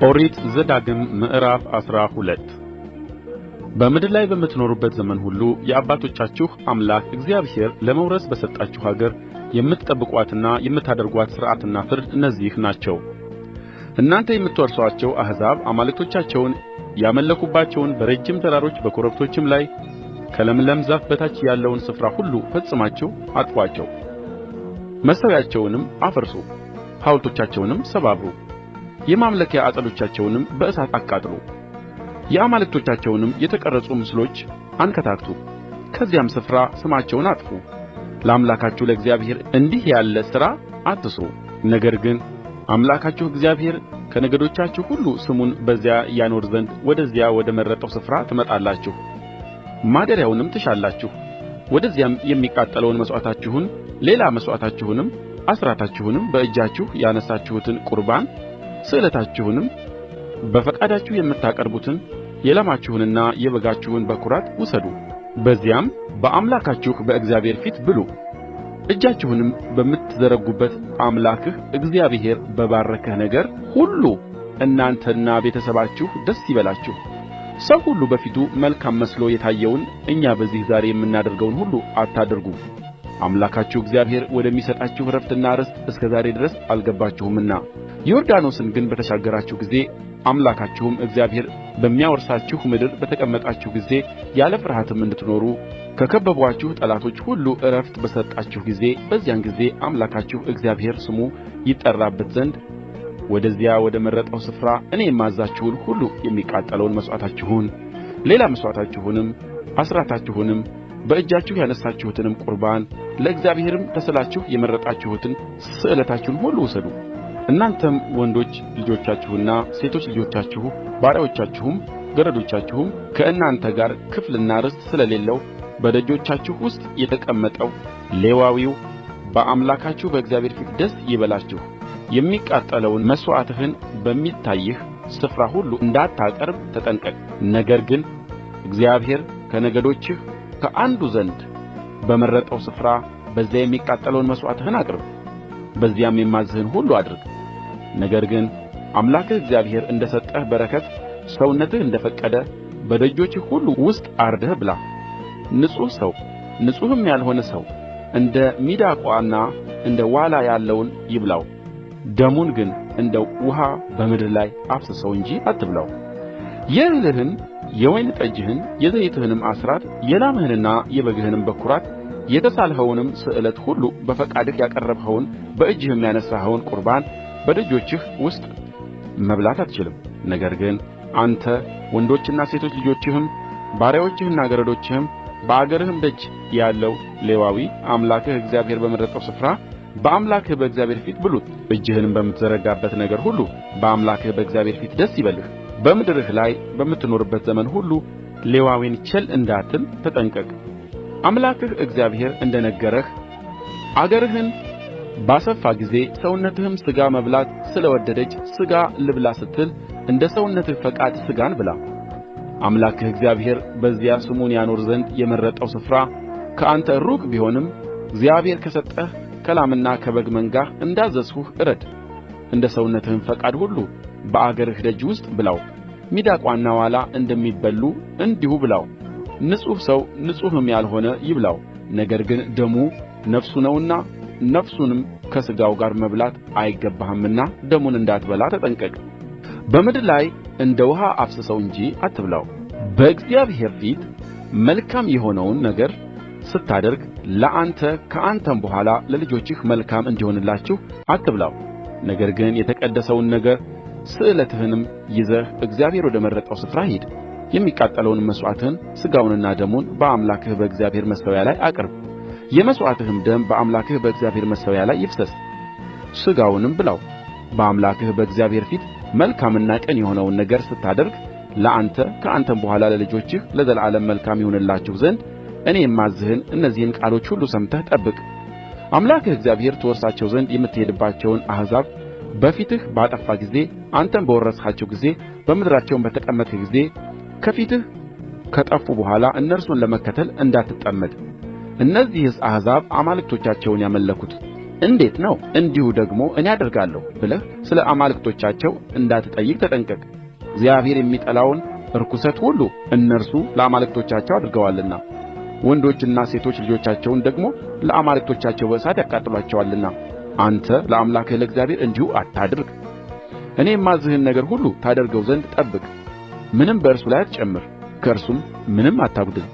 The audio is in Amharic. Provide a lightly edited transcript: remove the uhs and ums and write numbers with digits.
ኦሪት ዘዳግም ምዕራፍ 12 በምድር ላይ በምትኖሩበት ዘመን ሁሉ የአባቶቻችሁ አምላክ እግዚአብሔር ለመውረስ በሰጣችሁ አገር የምትጠብቋትና የምታደርጓት ሥርዓትና ፍርድ እነዚህ ናቸው። እናንተ የምትወርሱአቸው አሕዛብ አማልክቶቻቸውን ያመለኩባቸውን በረጅም ተራሮች በኮረብቶችም ላይ ከለምለም ዛፍ በታች ያለውን ስፍራ ሁሉ ፈጽማችሁ አጥፉአቸው። መሠዊያቸውንም አፍርሱ፣ ሐውልቶቻቸውንም ሰባብሩ፣ የማምለኪያ ዐፀዶቻቸውንም በእሳት አቃጥሉ። የአማልክቶቻቸውንም የተቀረጹ ምስሎች አንከታክቱ፣ ከዚያም ስፍራ ስማቸውን አጥፉ። ለአምላካችሁ ለእግዚአብሔር እንዲህ ያለ ሥራ አትሥሩ። ነገር ግን አምላካችሁ እግዚአብሔር ከነገዶቻችሁ ሁሉ ስሙን በዚያ ያኖር ዘንድ ወደዚያ ወደ መረጠው ስፍራ ትመጣላችሁ፣ ማደሪያውንም ትሻላችሁ። ወደዚያም የሚቃጠለውን መሥዋዕታችሁን፣ ሌላ መሥዋዕታችሁንም፣ አሥራታችሁንም፣ በእጃችሁ ያነሣችሁትን ቁርባን ስእለታችሁንም፣ በፈቃዳችሁ የምታቀርቡትን የላማችሁንና የበጋችሁን በኵራት ውሰዱ። በዚያም በአምላካችሁ በእግዚአብሔር ፊት ብሉ። እጃችሁንም በምትዘረጉበት አምላክህ እግዚአብሔር በባረከህ ነገር ሁሉ እናንተና ቤተሰባችሁ ደስ ይበላችሁ። ሰው ሁሉ በፊቱ መልካም መስሎ የታየውን እኛ በዚህ ዛሬ የምናደርገውን ሁሉ አታድርጉ። አምላካችሁ እግዚአብሔር ወደሚሰጣችሁ ዕረፍትና ርስት እስከ ዛሬ ድረስ አልገባችሁምና። ዮርዳኖስን ግን በተሻገራችሁ ጊዜ አምላካችሁም እግዚአብሔር በሚያወርሳችሁ ምድር በተቀመጣችሁ ጊዜ ያለ ፍርሃትም እንድትኖሩ ከከበቡአችሁ ጠላቶች ሁሉ ዕረፍት በሰጣችሁ ጊዜ በዚያን ጊዜ አምላካችሁ እግዚአብሔር ስሙ ይጠራበት ዘንድ ወደዚያ ወደ መረጠው ስፍራ እኔ የማዝዛችሁን ሁሉ የሚቃጠለውን መሥዋዕታችሁን፣ ሌላ መሥዋዕታችሁንም፣ አሥራታችሁንም፣ በእጃችሁ ያነሣችሁትንም ቁርባን ለእግዚአብሔርም ተስላችሁ የመረጣችሁትን ስእለታችሁን ሁሉ ውሰዱ። እናንተም ወንዶች ልጆቻችሁና ሴቶች ልጆቻችሁ ባሪያዎቻችሁም ገረዶቻችሁም ከእናንተ ጋር ክፍልና ርስት ስለሌለው በደጆቻችሁ ውስጥ የተቀመጠው ሌዋዊው በአምላካችሁ በእግዚአብሔር ፊት ደስ ይበላችሁ። የሚቃጠለውን መሥዋዕትህን በሚታይህ ስፍራ ሁሉ እንዳታቀርብ ተጠንቀቅ። ነገር ግን እግዚአብሔር ከነገዶችህ ከአንዱ ዘንድ በመረጠው ስፍራ በዚያ የሚቃጠለውን መሥዋዕትህን አቅርብ፣ በዚያም የማዝዝህን ሁሉ አድርግ። ነገር ግን አምላክህ እግዚአብሔር እንደ ሰጠህ በረከት ሰውነትህ እንደ ፈቀደ በደጆችህ ሁሉ ውስጥ አርደህ ብላ። ንጹሕ ሰው ንጹሕም ያልሆነ ሰው እንደ ሚዳቋና እንደ ዋላ ያለውን ይብላው። ደሙን ግን እንደ ውኃ በምድር ላይ አፍስሰው እንጂ አትብላው። የእህልህን የወይን ጠጅህን የዘይትህንም አሥራት የላምህንና የበግህንም በኵራት የተሳልኸውንም ስእለት ሁሉ በፈቃድህ ያቀረብኸውን በእጅህም ያነሣኸውን ቁርባን በደጆችህ ውስጥ መብላት አትችልም። ነገር ግን አንተ ወንዶችና ሴቶች ልጆችህም ባሪያዎችህና ገረዶችህም በአገርህም ደጅ ያለው ሌዋዊ አምላክህ እግዚአብሔር በመረጠው ስፍራ በአምላክህ በእግዚአብሔር ፊት ብሉት። እጅህንም በምትዘረጋበት ነገር ሁሉ በአምላክህ በእግዚአብሔር ፊት ደስ ይበልህ። በምድርህ ላይ በምትኖርበት ዘመን ሁሉ ሌዋዊን ቸል እንዳትል ተጠንቀቅ። አምላክህ እግዚአብሔር እንደ ነገረህ አገርህን ባሰፋ ጊዜ ሰውነትህም ሥጋ መብላት ስለ ወደደች ሥጋ ልብላ ስትል እንደ ሰውነትህ ፈቃድ ሥጋን ብላ። አምላክህ እግዚአብሔር በዚያ ስሙን ያኖር ዘንድ የመረጠው ስፍራ ከአንተ ሩቅ ቢሆንም እግዚአብሔር ከሰጠህ ከላምና ከበግ መንጋህ እንዳዘዝሁህ እረድ። እንደ ሰውነትህም ፈቃድ ሁሉ በአገርህ ደጅ ውስጥ ብላው። ሚዳቋና ዋላ እንደሚበሉ እንዲሁ ብላው። ንጹሕ ሰው ንጹሕም ያልሆነ ይብላው። ነገር ግን ደሙ ነፍሱ ነውና ነፍሱንም ከሥጋው ጋር መብላት አይገባህምና ደሙን እንዳትበላ ተጠንቀቅ። በምድር ላይ እንደ ውኃ አፍስሰው እንጂ አትብላው። በእግዚአብሔር ፊት መልካም የሆነውን ነገር ስታደርግ ለአንተ ከአንተም በኋላ ለልጆችህ መልካም እንዲሆንላችሁ አትብላው። ነገር ግን የተቀደሰውን ነገር ስእለትህንም ይዘህ እግዚአብሔር ወደ መረጠው ስፍራ ሂድ። የሚቃጠለውን መሥዋዕትህን ሥጋውንና ደሙን በአምላክህ በእግዚአብሔር መሠዊያ ላይ አቅርብ። የመሥዋዕትህም ደም በአምላክህ በእግዚአብሔር መሠዊያ ላይ ይፍሰስ። ሥጋውንም ብላው። በአምላክህ በእግዚአብሔር ፊት መልካምና ቅን የሆነውን ነገር ስታደርግ ለአንተ ከአንተም በኋላ ለልጆችህ ለዘላለም መልካም ይሆንላችሁ ዘንድ እኔ የማዝዝህን እነዚህን ቃሎች ሁሉ ሰምተህ ጠብቅ። አምላክህ እግዚአብሔር ትወርሳቸው ዘንድ የምትሄድባቸውን አሕዛብ በፊትህ ባጠፋ ጊዜ አንተም በወረስሃቸው ጊዜ በምድራቸውም በተቀመጥህ ጊዜ ከፊትህ ከጠፉ በኋላ እነርሱን ለመከተል እንዳትጠመድ። እነዚህስ አሕዛብ አማልክቶቻቸውን ያመለኩት እንዴት ነው እንዲሁ ደግሞ እኔ አደርጋለሁ ብለህ ስለ አማልክቶቻቸው እንዳትጠይቅ ተጠንቀቅ። እግዚአብሔር የሚጠላውን ርኵሰት ሁሉ እነርሱ ለአማልክቶቻቸው አድርገዋልና ወንዶችና ሴቶች ልጆቻቸውን ደግሞ ለአማልክቶቻቸው በእሳት ያቃጥሏቸዋልና አንተ ለአምላክህ ለእግዚአብሔር እንዲሁ አታድርግ። እኔ የማዝዝህን ነገር ሁሉ ታደርገው ዘንድ ጠብቅ። ምንም በእርሱ ላይ አትጨምር፣ ከእርሱም ምንም አታጕድል።